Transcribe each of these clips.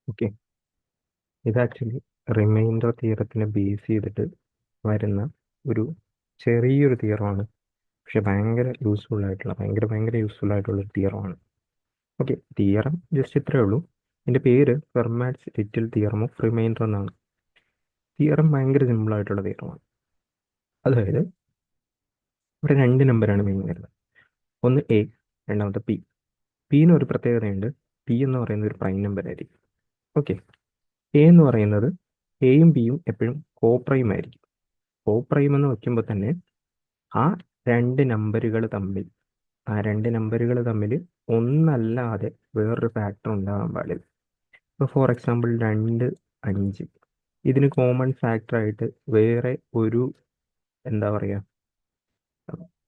Okay, ഇത് actually reminder തിയറത്തിനെ base ചെയ്തിട്ട് വരുന്ന ഒരു ചെറിയൊരു തിയറമാണ്. പക്ഷെ ഭയങ്കര യൂസ്ഫുൾ ആയിട്ടുള്ള ഒരു തിയറമാണ്. ഓക്കെ, തിയറം ജസ്റ്റ് ഇത്രയേ ഉള്ളൂ. ഇതിൻ്റെ പേര് Fermat's little theorem of remainder എന്നാണ്. തിയറം ഭയങ്കര സിമ്പിൾ ആയിട്ടുള്ള തിയറമാണ്. അതായത് ഇവിടെ രണ്ട് നമ്പറാണ് മെയിൻ വരുന്നത്. ഒന്ന് എ, രണ്ടാമത്തെ പി. പിന്ന് ഒരു പ്രത്യേകതയുണ്ട്. പി എന്ന് പറയുന്നത് ഒരു പ്രൈം നമ്പർ ആയിരിക്കും. ഓക്കെ, എ എന്ന് പറയുന്നത് എയും ബിയും എപ്പോഴും കോ പ്രൈം ആയിരിക്കും. കോ പ്രൈം എന്ന് വെക്കുമ്പോൾ തന്നെ ആ രണ്ട് നമ്പറുകൾ തമ്മിൽ ഒന്നല്ലാതെ വേറൊരു ഫാക്ടർ ഉണ്ടാകാൻ പാടില്ല. ഇപ്പോൾ ഫോർ എക്സാമ്പിൾ 2, 5 ഇതിന് കോമൺ ഫാക്ടറായിട്ട് വേറെ ഒരു എന്താ പറയുക,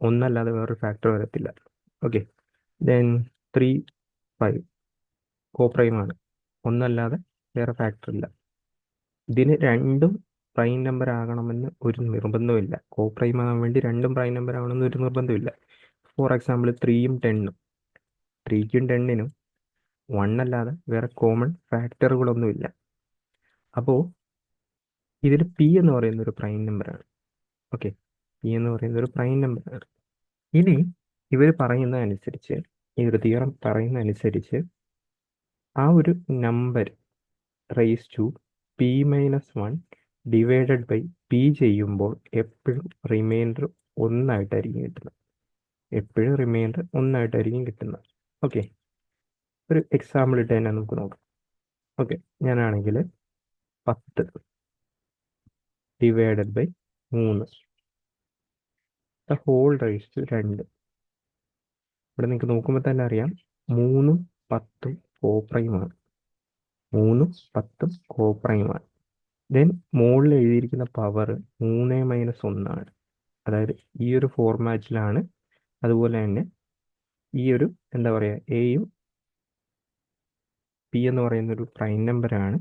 ഒന്നല്ലാതെ വേറൊരു ഫാക്ടർ വരത്തില്ല. ഓക്കെ, ദെൻ 3, 5 കോ പ്രൈമാണ്, ഒന്നല്ലാതെ വേറെ ഫാക്ടർ ഇല്ല. ഇതിന് രണ്ടും പ്രൈം നമ്പർ ആകണമെന്ന് ഒരു നിർബന്ധമില്ല. കോ പ്രൈം ആകാൻ വേണ്ടി രണ്ടും പ്രൈം നമ്പർ ആകണമെന്ന് ഒരു നിർബന്ധമില്ല. ഫോർ എക്സാമ്പിൾ 3യും 10ഉം, 3ക്കും 10നും 1 അല്ലാതെ വേറെ കോമൺ ഫാക്ടറുകളൊന്നുമില്ല. അപ്പോൾ ഇതിൽ പി എന്ന് പറയുന്ന ഒരു പ്രൈം നമ്പറാണ്. ഓക്കെ, പി എന്ന് പറയുന്ന ഒരു പ്രൈം നമ്പറാണ്. ഇനി ഇവർ പറയുന്നതനുസരിച്ച്, ഈ ഒരു തിയറം പറയുന്നതനുസരിച്ച് ആ ഒരു number raise to p-1 divided by p ചെയ്യുമ്പോൾ എപ്പോഴും റിമൈൻഡർ ഒന്നായിട്ടായിരിക്കും കിട്ടുന്നത്. ഓക്കെ, ഒരു എക്സാമ്പിൾ ഇട്ട് തന്നെ നമുക്ക് നോക്കാം. ഓക്കെ, ഞാനാണെങ്കിൽ 10 divided by 3 whole raise to 2. ഇവിടെ നിങ്ങൾക്ക് നോക്കുമ്പോൾ തന്നെ അറിയാം 3ഉം 10ഉം കോപ്രൈമാണ്. 3ഉം 10ഉം കോപ്രൈമാണ്. ദെൻ മുകളിൽ എഴുതിയിരിക്കുന്ന പവർ 3-1 ആണ്. അതായത് ഈ ഒരു ഫോർമാറ്റിലാണ്. അതുപോലെ തന്നെ ഈ ഒരു എന്താ പറയുക, എയും പി എന്ന് പറയുന്ന ഒരു പ്രൈം നമ്പറാണ്.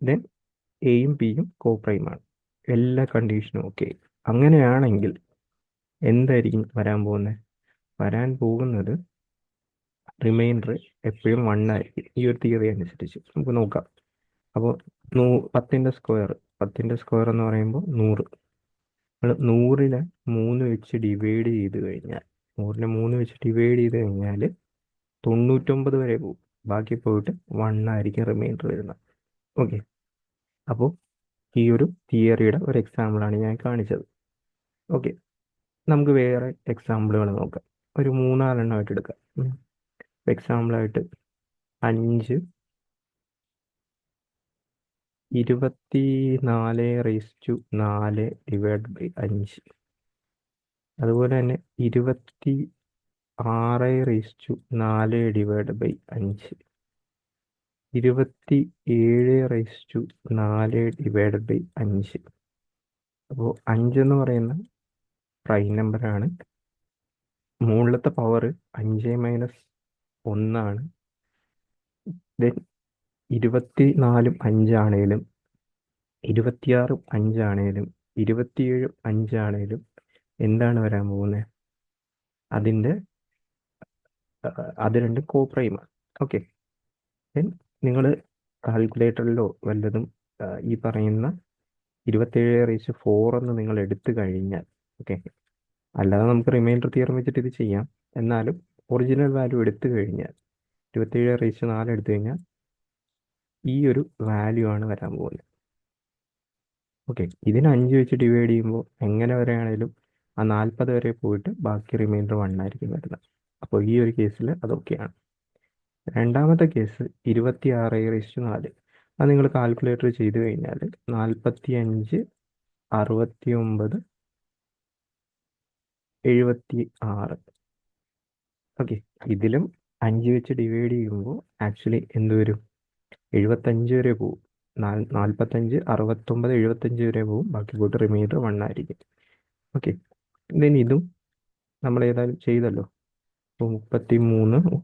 ദെൻ എയും പിയും കോപ്രൈമാണ്. എല്ലാ കണ്ടീഷനും ഓക്കെ. അങ്ങനെയാണെങ്കിൽ എന്തായിരിക്കും വരാൻ പോകുന്നത് റിമൈൻഡർ എപ്പോഴും 1 ആയിരിക്കും. ഈ ഒരു തിയറി അനുസരിച്ച് നമുക്ക് നോക്കാം. അപ്പോൾ 10ൻ്റെ സ്ക്വയർ എന്ന് പറയുമ്പോൾ 100. നമ്മൾ 100നെ 3 വെച്ച് ഡിവൈഡ് ചെയ്ത് കഴിഞ്ഞാൽ 99 വരെ പോകും. ബാക്കി പോയിട്ട് 1 ആയിരിക്കും റിമൈൻഡർ വരുന്നത്. ഓക്കെ, അപ്പോൾ ഈ ഒരു തിയറിയുടെ ഒരു എക്സാമ്പിളാണ് ഞാൻ കാണിച്ചത്. ഓക്കെ, നമുക്ക് വേറെ എക്സാമ്പിളുകൾ നോക്കാം. ഒരു 3-4 എടുക്കാം. എക്സാമ്പിളായിട്ട് 5 24/4 ഡിവൈഡ് ബൈ 5. അതുപോലെ തന്നെ 26/4 ഡിവൈഡ് ബൈ 5. 27/4 divide by 5. അപ്പോൾ 5 എന്ന് പറയുന്ന പ്രൈം നമ്പറാണ്. മുകളിലത്തെ പവർ 5-1 ആണ്. ദെൻ 24ഉം 5 ആണേലും 26ഉം 5 ആണേലും 27ഉം 5 ആണേലും എന്താണ് വരാൻ പോകുന്നത്? അത് രണ്ട് കോപ്രൈമാണ്. ഓക്കെ, ദെൻ നിങ്ങൾ കാൽക്കുലേറ്ററിലോ വല്ലതും ഈ പറയുന്ന 27/4 എന്ന് നിങ്ങൾ എടുത്തു കഴിഞ്ഞാൽ, ഓക്കെ, അല്ലാതെ നമുക്ക് റിമൈൻഡർ തിയറം വെച്ചിട്ട് ഇത് ചെയ്യാം. എന്നാലും ഒറിജിനൽ വാല്യൂ എടുത്തു കഴിഞ്ഞാൽ 27/4 എടുത്തു കഴിഞ്ഞാൽ ഈ ഒരു വാല്യൂ ആണ് വരാൻ പോകുന്നത്. ഓക്കെ, ഇതിന് 5 വെച്ച് ഡിവൈഡ് ചെയ്യുമ്പോൾ എങ്ങനെ വരെയാണേലും ആ 40 വരെ പോയിട്ട് ബാക്കി റിമൈൻഡർ 1 ആയിരിക്കും വരുന്നത്. അപ്പോൾ ഈ ഒരു കേസിൽ അതൊക്കെയാണ്. രണ്ടാമത്തെ കേസ് 26/4. അത് നിങ്ങൾ കാൽക്കുലേറ്റർ ചെയ്ത് കഴിഞ്ഞാൽ 45, 69, 76. ഓക്കെ, ഇതിലും 5 വെച്ച് ഡിവൈഡ് ചെയ്യുമ്പോൾ ആക്ച്വലി എന്ത് വരും? 75 വരെ പോകും. 45, 69, 75 വരെ പോകും. ബാക്കി പോയിട്ട് റിമൈൻഡർ 1 ആയിരിക്കും. ഓക്കെ, ദെൻ ഇതും നമ്മൾ ഏതായാലും ചെയ്തല്ലോ. 33,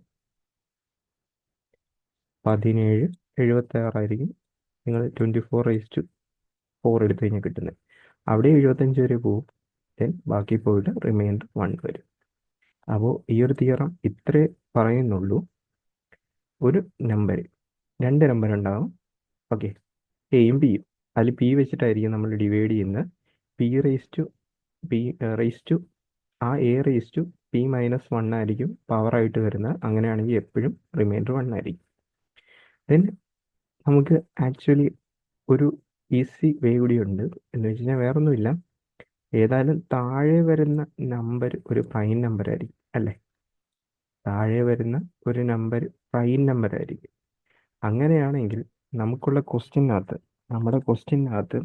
17, 76 ആയിരിക്കും നിങ്ങൾ 24/4 എടുത്തു കഴിഞ്ഞാൽ കിട്ടുന്നത്. അവിടെ 75 വരെ പോകും. ദെൻ ബാക്കി പോയിട്ട് റിമൈൻഡർ 1 വരും. അപ്പോൾ ഈ ഒരു തിയറം ഇത്രേ പറയുന്നുള്ളൂ. ഒരു നമ്പർ രണ്ട് നമ്പർ ഉണ്ടാവും. ഓക്കെ, എയും പിയും. അതിൽ പി വെച്ചിട്ടായിരിക്കും നമ്മൾ ഡിവൈഡ് ചെയ്യുന്നത്. P raise to P raise to ആ A raise to P minus one ആയിരിക്കും പവറായിട്ട് വരുന്നത്. അങ്ങനെയാണെങ്കിൽ എപ്പോഴും റിമൈൻഡർ വൺ ആയിരിക്കും. ദെൻ നമുക്ക് ആക്ച്വലി ഒരു ഈസി വേ കൂടി ഉണ്ട്. എന്ന് വെച്ച് കഴിഞ്ഞാൽ വേറൊന്നുമില്ല, ഏതായാലും താഴെ വരുന്ന നമ്പർ ഒരു പ്രൈം നമ്പർ ആയിരിക്കും അല്ലേ? താഴെ വരുന്ന ഒരു നമ്പർ പ്രൈം നമ്പർ ആയിരിക്കും. അങ്ങനെയാണെങ്കിൽ നമുക്കുള്ള നമ്മുടെ ക്വസ്റ്റ്യനകത്ത്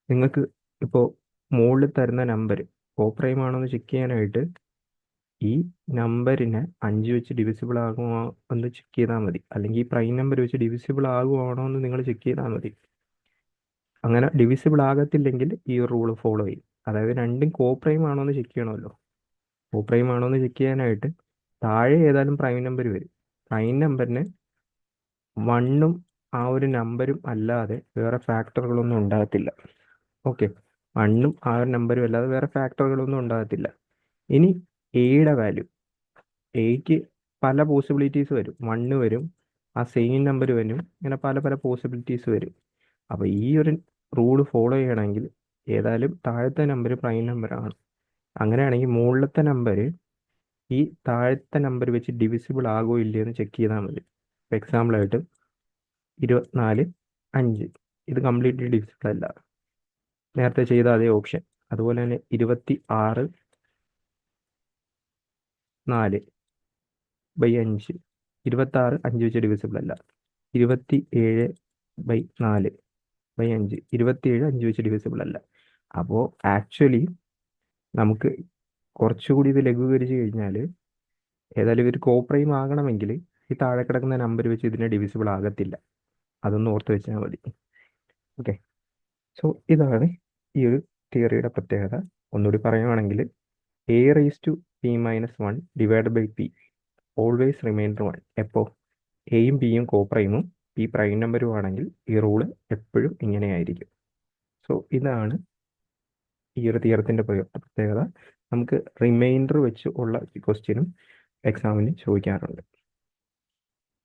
നിങ്ങൾക്ക് ഇപ്പോൾ മുകളിൽ തരുന്ന നമ്പർ കോപ്രൈം ആണോ എന്ന് ചെക്ക് ചെയ്യാനായിട്ട് ഈ നമ്പറിനെ 5 വെച്ച് ഡിവിസിബിൾ ആകുമോ എന്ന് ചെക്ക് ചെയ്താൽ മതി, അല്ലെങ്കിൽ ഈ പ്രൈം നമ്പർ വെച്ച് ഡിവിസിബിൾ ആകുവാണോ എന്ന് നിങ്ങൾ ചെക്ക് ചെയ്താൽ മതി. അങ്ങനെ ഡിവിസിബിൾ ആകത്തില്ലെങ്കിൽ ഈ റൂൾ ഫോളോ ചെയ്യും. അതായത് രണ്ടും കോപ്രൈം ആണോ എന്ന് ചെക്ക് ചെയ്യണമല്ലോ. കോപ്രൈം ആണോ എന്ന് ചെക്ക് ചെയ്യാനായിട്ട് താഴെ ഏതായാലും പ്രൈം നമ്പർ വരും. പ്രൈം നമ്പറിന് വണ്ണും ആ ഒരു നമ്പരും അല്ലാതെ വേറെ ഫാക്ടറുകളൊന്നും ഉണ്ടാകത്തില്ല. ഓക്കെ, വണ്ണും ആ ഒരു നമ്പരും അല്ലാതെ വേറെ ഫാക്ടറുകളൊന്നും ഉണ്ടാകത്തില്ല. ഇനി എയുടെ വാല്യൂ, എക്ക് പല പോസിബിലിറ്റീസ് വരും. വണ്ണ് വരും, ആ സെയിം നമ്പർ വരും, ഇങ്ങനെ പല പല പോസിബിലിറ്റീസ് വരും. അപ്പോൾ ഈ ഒരു റൂൾ ഫോളോ ചെയ്യണമെങ്കിൽ ഏതായാലും താഴത്തെ നമ്പർ പ്രൈം നമ്പറാണ്. അങ്ങനെയാണെങ്കിൽ മുകളിലത്തെ നമ്പർ ഈ താഴത്തെ നമ്പർ വെച്ച് ഡിവിസിബിൾ ആകോ ഇല്ലയോ എന്ന് ചെക്ക് ചെയ്താൽ മതി. ഇപ്പോൾ എക്സാമ്പിളായിട്ട് 24 5 ഇത് കംപ്ലീറ്റ്ലി ഡിവിസിബിൾ അല്ല, നേരത്തെ ചെയ്ത അതേ ഓപ്ഷൻ. അതുപോലെ തന്നെ 26 4 ബൈ 5, 26 5 വെച്ച് ഡിവിസിബിൾ അല്ല. 27 ബൈ 4 ബൈ 5, 27 5 വെച്ച് ഡിവിസിബിൾ അല്ല. അപ്പോൾ ആക്ച്വലി നമുക്ക് കുറച്ചുകൂടി ഇത് ലഘൂകരിച്ച് കഴിഞ്ഞാൽ ഏതായാലും ഇവർ കോപ്രൈം ആകണമെങ്കിൽ ഈ താഴെ കിടക്കുന്ന നമ്പർ വെച്ച് ഇതിനെ ഡിവിസിബിൾ ആകത്തില്ല. അതൊന്ന് ഓർത്ത് വെച്ചാൽ മതി. ഓക്കെ, സോ ഇതാണ് ഈ ഒരു തിയറിയുടെ പ്രത്യേകത. ഒന്നുകൂടി പറയുവാണെങ്കിൽ a raise to P minus one divide by p always remainder one. എപ്പോൾ എയും പിയും കോപ്രൈമും പി പ്രൈം നമ്പരും ആണെങ്കിൽ ഈ റൂള് എപ്പോഴും ഇങ്ങനെയായിരിക്കും. സോ ഇതാണ് ഈ ഒരു തിയറത്തിൻ്റെ പ്രത്യേകത. നമുക്ക് റിമൈൻഡർ വെച്ച് ഉള്ള ക്വസ്റ്റ്യനും എക്സാമിന് ചോദിക്കാറുണ്ട്.